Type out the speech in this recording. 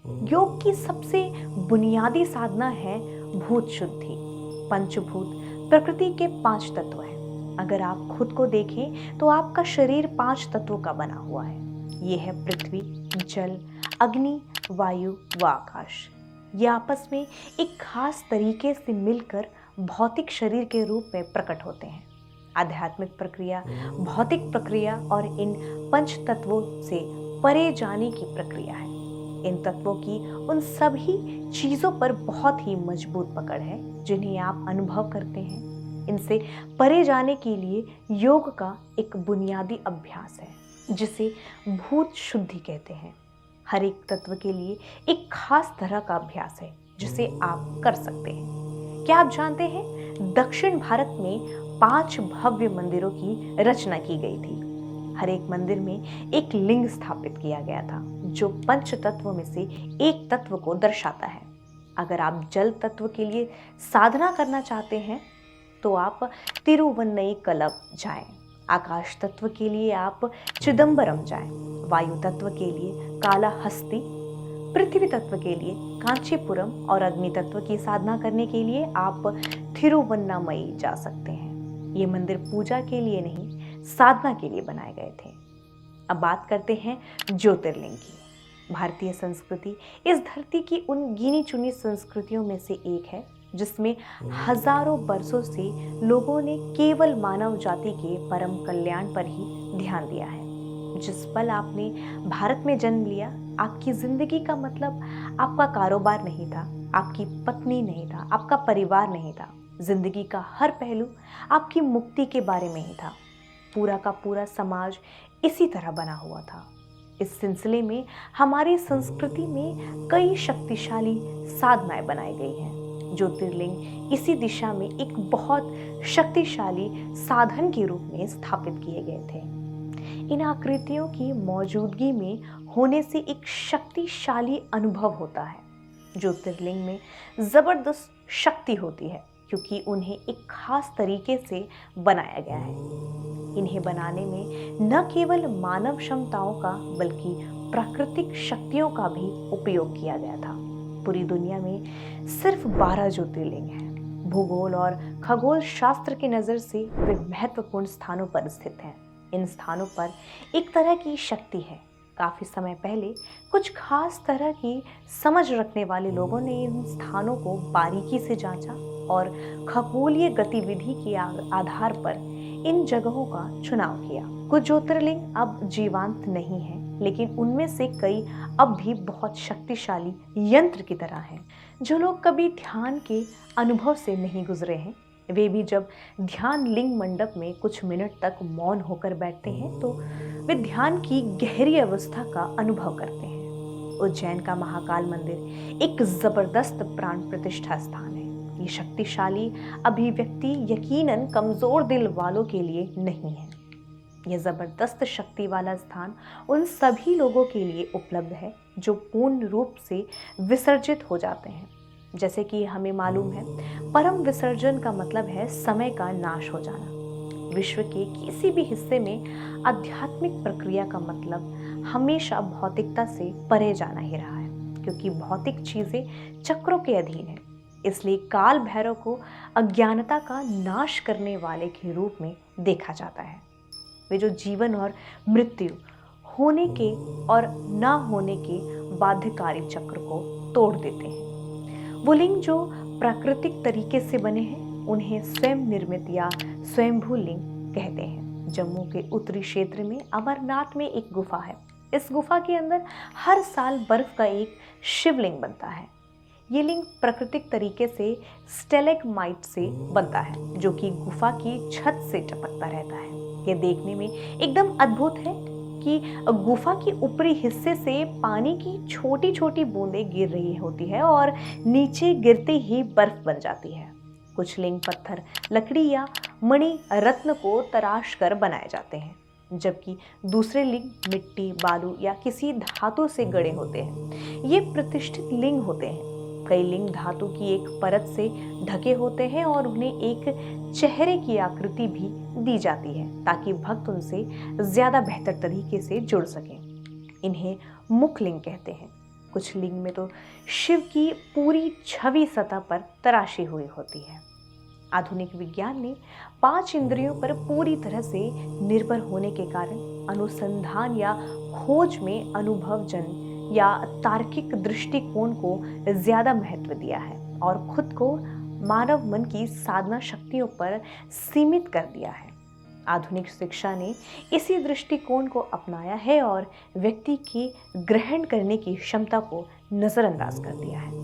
योग की सबसे बुनियादी साधना है भूत शुद्धि। पंचभूत प्रकृति के 5 तत्व हैं। अगर आप खुद को देखें तो आपका शरीर 5 तत्वों का बना हुआ है। ये है पृथ्वी, जल, अग्नि, वायु व आकाश। ये आपस में एक खास तरीके से मिलकर भौतिक शरीर के रूप में प्रकट होते हैं। आध्यात्मिक प्रक्रिया भौतिक प्रक्रिया और इन पंच तत्वों से परे जाने की प्रक्रिया है। इन तत्वों की उन सभी चीजों पर बहुत ही मजबूत पकड़ है जिन्हें आप अनुभव करते हैं। इनसे परे जाने के लिए योग का एक बुनियादी अभ्यास है जिसे भूत शुद्धि कहते हैं। हर एक तत्व के लिए एक खास तरह का अभ्यास है जिसे आप कर सकते हैं। क्या आप जानते हैं दक्षिण भारत में 5 भव्य मंदिरों की रचना की गई थी। हर एक मंदिर में एक लिंग स्थापित किया गया था जो पंच तत्वों में से एक तत्व को दर्शाता है। अगर आप जल तत्व के लिए साधना करना चाहते हैं तो आप तिरुवन्नमलई जाएं। आकाश तत्व के लिए आप चिदंबरम जाएं। वायु तत्व के लिए कालाहस्ती, पृथ्वी तत्व के लिए कांचीपुरम और अग्नि तत्व की साधना करने के लिए आप तिरुवन्नामई जा सकते हैं। ये मंदिर पूजा के लिए नहीं, साधना के लिए बनाए गए थे। अब बात करते हैं ज्योतिर्लिंग की। भारतीय संस्कृति इस धरती की उन गिनी चुनी संस्कृतियों में से एक है जिसमें हजारों वर्षों से लोगों ने केवल मानव जाति के परम कल्याण पर ही ध्यान दिया है। जिस पल आपने भारत में जन्म लिया, आपकी जिंदगी का मतलब आपका कारोबार नहीं था, आपकी पत्नी नहीं था, आपका परिवार नहीं था। जिंदगी का हर पहलू आपकी मुक्ति के बारे में ही था। पूरा का पूरा समाज इसी तरह बना हुआ था। इस सिलसिले में हमारी संस्कृति में कई शक्तिशाली साधनाएं बनाई गई हैं। ज्योतिर्लिंग इसी दिशा में एक बहुत शक्तिशाली साधन के रूप में स्थापित किए गए थे। इन आकृतियों की मौजूदगी में होने से एक शक्तिशाली अनुभव होता है। ज्योतिर्लिंग में जबरदस्त शक्ति होती है क्योंकि उन्हें एक खास तरीके से बनाया गया है। इन्हें बनाने में न केवल मानव क्षमताओं का बल्कि प्राकृतिक शक्तियों का भी उपयोग किया गया था। पूरी दुनिया में सिर्फ 12 ज्योतिर्लिंग हैं। भूगोल और खगोल शास्त्र की नज़र से वे महत्वपूर्ण स्थानों पर स्थित हैं। इन स्थानों पर एक तरह की शक्ति है। काफी समय पहले कुछ खास तरह की समझ रखने वाले लोगों ने इन स्थानों को बारीकी से जांचा और खगोलीय गतिविधि के आधार पर इन जगहों का चुनाव किया। कुछ ज्योतिर्लिंग अब जीवंत नहीं हैं, लेकिन उनमें से कई अब भी बहुत शक्तिशाली यंत्र की तरह हैं। जो लोग कभी ध्यान के अनुभव से नहीं गुजरे हैं, वे भी जब ध्यान लिंग मंडप में कुछ मिनट तक मौन होकर बैठते हैं तो वे ध्यान की गहरी अवस्था का अनुभव करते हैं। उज्जैन का महाकाल मंदिर एक जबरदस्त प्राण प्रतिष्ठा स्थान है। ये शक्तिशाली अभिव्यक्ति यकीनन कमजोर दिल वालों के लिए नहीं है। यह जबरदस्त शक्ति वाला स्थान उन सभी लोगों के लिए उपलब्ध है जो पूर्ण रूप से विसर्जित हो जाते हैं। जैसे कि हमें मालूम है, परम विसर्जन का मतलब है समय का नाश हो जाना। विश्व के किसी भी हिस्से में आध्यात्मिक प्रक्रिया का मतलब हमेशा भौतिकता से परे जाना ही रहा है, क्योंकि भौतिक चीजें चक्रों के अधीन है। इसलिए काल भैरव को अज्ञानता का नाश करने वाले के रूप में देखा जाता है। वे जो जीवन और मृत्यु, होने के और ना होने के बाध्यकारी चक्र को तोड़ देते हैं। वो लिंग जो प्राकृतिक तरीके से बने हैं उन्हें स्वयं निर्मित या स्वयंभू लिंग कहते हैं। जम्मू के उत्तरी क्षेत्र में अमरनाथ में एक गुफा है। इस गुफा के अंदर हर साल बर्फ का एक शिवलिंग बनता है। ये लिंग प्राकृतिक तरीके से स्टेलेगमाइट से बनता है जो कि गुफा की छत से टपकता रहता है। ये देखने में एकदम अद्भुत है कि गुफा के ऊपरी हिस्से से पानी की छोटी छोटी बूंदें गिर रही होती है और नीचे गिरते ही बर्फ बन जाती है। कुछ लिंग पत्थर, लकड़ी या मणि रत्न को तराश कर बनाए जाते हैं, जबकि दूसरे लिंग मिट्टी, बालू या किसी धातु से गढ़े होते हैं। ये प्रतिष्ठित लिंग होते हैं। कई लिंग धातु की एक परत से ढके होते हैं और उन्हें एक चेहरे की आकृति भी दी जाती है ताकि भक्त उनसे ज्यादा बेहतर तरीके से जुड़ सकें। इन्हें मुख लिंग कहते हैं। कुछ लिंग में तो शिव की पूरी छवि सतह पर तराशी हुई होती है। आधुनिक विज्ञान ने 5 इंद्रियों पर पूरी तरह से निर्भर होने के कारण अनुसंधान या खोज में अनुभवजन या तार्किक दृष्टिकोण को ज्यादा महत्व दिया है और खुद को मानव मन की साधना शक्तियों पर सीमित कर दिया है। आधुनिक शिक्षा ने इसी दृष्टिकोण को अपनाया है और व्यक्ति की ग्रहण करने की क्षमता को नजरअंदाज कर दिया है।